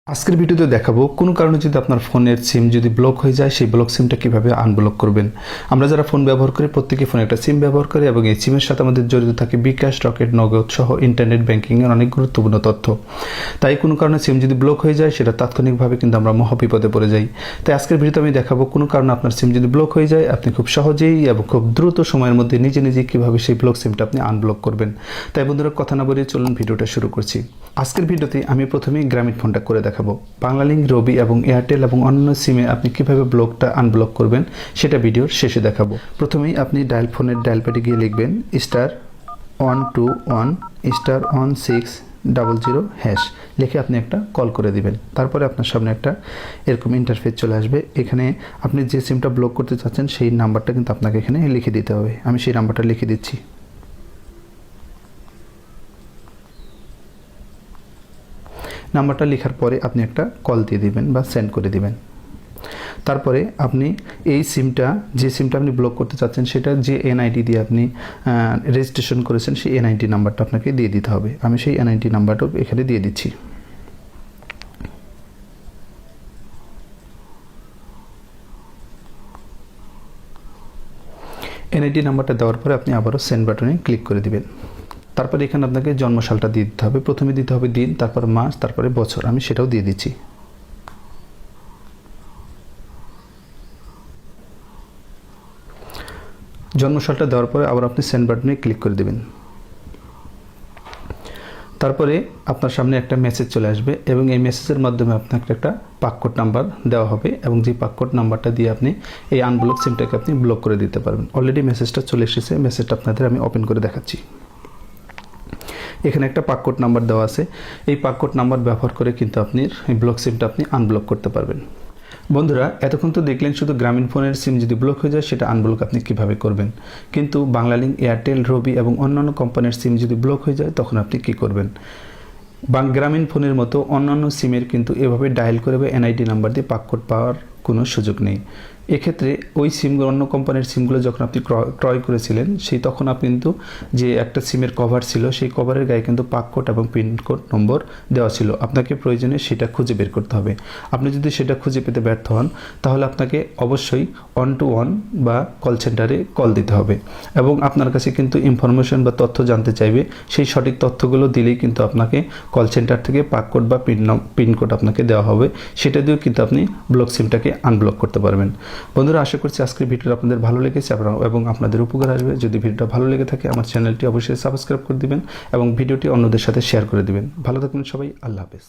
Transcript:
আজকের ভিডিওতে দেখাবো কোনো কারণে যদি আপনার ফোনের সিম যদি ব্লক হয়ে যায় সেই ব্লক সিমটা কিভাবে আনব্লক করবেন। আমরা যারা ফোন ব্যবহার করি প্রত্যেকে ফোনে একটা সিম ব্যবহার করে এবং এই সিমের সাথে আমাদের জড়িত থাকে বিকাশ, রকেট, নগদ সহ ইন্টারনেট ব্যাংকিংয়ের অনেক গুরুত্বপূর্ণ তথ্য। তাই কোনো কারণে সিম যদি ব্লক হয়ে যায় সেটা তাৎক্ষণিকভাবে কিন্তু আমরা মহাবিপদে পড়ে যাই। তাই আজকের ভিডিওতে আমি দেখাবো কোনো কারণে আপনার সিম যদি ব্লক হয়ে যায় আপনি খুব সহজেই এবং খুব দ্রুত সময়ের মধ্যে নিজে নিজেই কীভাবে সেই ব্লক সিমটা আপনি আনব্লক করবেন। তাই বন্ধুরা কথা না বলে চলুন ভিডিওটা শুরু করছি। আজকের ভিডিওতে আমি প্রথমেই গ্রামীণ ফোনটা করে দেখাবো। বাংলালিংক, রবি এবং এয়ারটেল এবং অন্যান্য সিমে আপনি কিভাবে ব্লকটা আনব্লক করবেন সেটা ভিডিওর শেষে দেখাবো। প্রথমেই আপনি ফোনের ডায়াল প্যাডে গিয়ে লিখবেন *121*1600# লিখে আপনি একটা কল করে দিবেন। তারপরে আপনার সামনে একটা এরকম ইন্টারফেস চলে আসবে। এখানে আপনি যে সিমটা ব্লক করতে চাচ্ছেন সেই নাম্বারটা কিন্তু আপনাকে এখানে লিখে দিতে হবে। আমি সেই নাম্বারটা লিখে দিচ্ছি। নাম্বারটা লেখার পরে আপনি একটা কল দিয়ে দিবেন বা সেন্ড করে দিবেন। তারপরে আপনি এই যে সিমটা আপনি ব্লক করতে চাচ্ছেন সেটা যে এনআইডি দিয়ে আপনি রেজিস্ট্রেশন করেছেন সেই এনআইডি নাম্বারটা আপনাকে দিয়ে দিতে হবে। আমি সেই এনআইডি নাম্বারটাও এখানে দিয়ে দিচ্ছি। এনআইডি নাম্বারটা দেওয়ার পরে আপনি আবারও সেন্ড বাটনে ক্লিক করে দিবেন। তারপরে এখানে আপনাকে জন্মসালটা দিয়ে দিতে হবে। প্রথমে দিতে হবে দিন, তারপর মাস, তারপরে বছর। আমি সেটাও দিয়ে দিচ্ছি। জন্মসালটা দেওয়ার পরে আবার আপনি সেন্ড বাটনে ক্লিক করে দেবেন। তারপরে আপনার সামনে একটা মেসেজ চলে আসবে এবং এই মেসেজের মাধ্যমে আপনাকে একটা পাসওয়ার্ড নাম্বার দেওয়া হবে এবং যে পাসওয়ার্ড নাম্বারটা দিয়ে আপনি এই আনব্লক সিমটাকে আপনি ব্লক করে দিতে পারবেন। অলরেডি মেসেজটা চলে এসেছে। মেসেজটা আপনাদের আমি ওপেন করে দেখাচ্ছি। এখানে একটা পাসওয়ার্ড নাম্বার দেওয়া আছে। এই পাসওয়ার্ড নাম্বার ব্যবহার করে কিন্তু আপনি এই ব্লক সিমটা আপনি আনব্লক করতে পারবেন। বন্ধুরা, এতক্ষণ তো দেখলেন শুধু গ্রামীণ ফোনের সিম যদি ব্লক হয়ে যায় সেটা আনব্লক আপনি কিভাবে করবেন, কিন্তু বাংলালিংক, এয়ারটেল, রবি এবং অন্যান্য কোম্পানির সিম যদি ব্লক হয়ে যায় তখন আপনি কি করবেন। গ্রামীণ ফোনের মতো অন্যান্য সিমের কিন্তু এভাবে ডায়াল করে বা এনআইডি নাম্বার দিয়ে পাসওয়ার্ড পাওয়ার কোনো সুযোগ নেই। এক্ষেত্রে ওই সিমগুলো, অন্য কোম্পানির সিমগুলো যখন আপনি ক্রয় করেছিলেন তখন আপনি কিন্তু যে একটা সিমের কভার ছিল সেই কভারের গায়ে কিন্তু পাসওয়ার্ড এবং পিনকোড নম্বর দেওয়া ছিল। আপনাকে প্রয়োজনে সেটা খুঁজে বের করতে হবে। আপনি যদি সেটা খুঁজে পেতে ব্যর্থ হন তাহলে আপনাকে অবশ্যই 121 বা কল সেন্টারে কল দিতে হবে এবং আপনার কাছে কিন্তু ইনফরমেশন বা তথ্য জানতে চাইবে। সেই সঠিক তথ্যগুলো দিলেই কিন্তু আপনাকে কল সেন্টার থেকে পাসওয়ার্ড বা পিনকোড আপনাকে দেওয়া হবে। সেটা দিয়েও কিন্তু আপনি ব্লক সিমটাকে আনব্লক করতে পারবেন। বন্ধুরা, আশা করছি আজকের ভিডিওটা আপনাদের ভালো লেগেছে এবং আপনাদের উপকার আসবে। যদি ভিডিওটা ভালো লেগে থাকে আমার চ্যানেলটি অবশ্যই সাবস্ক্রাইব করে দিবেন এবং ভিডিওটি অন্যদের সাথে শেয়ার করে দিবেন। ভালো থাকবেন সবাই। আল্লাহ হাফেজ।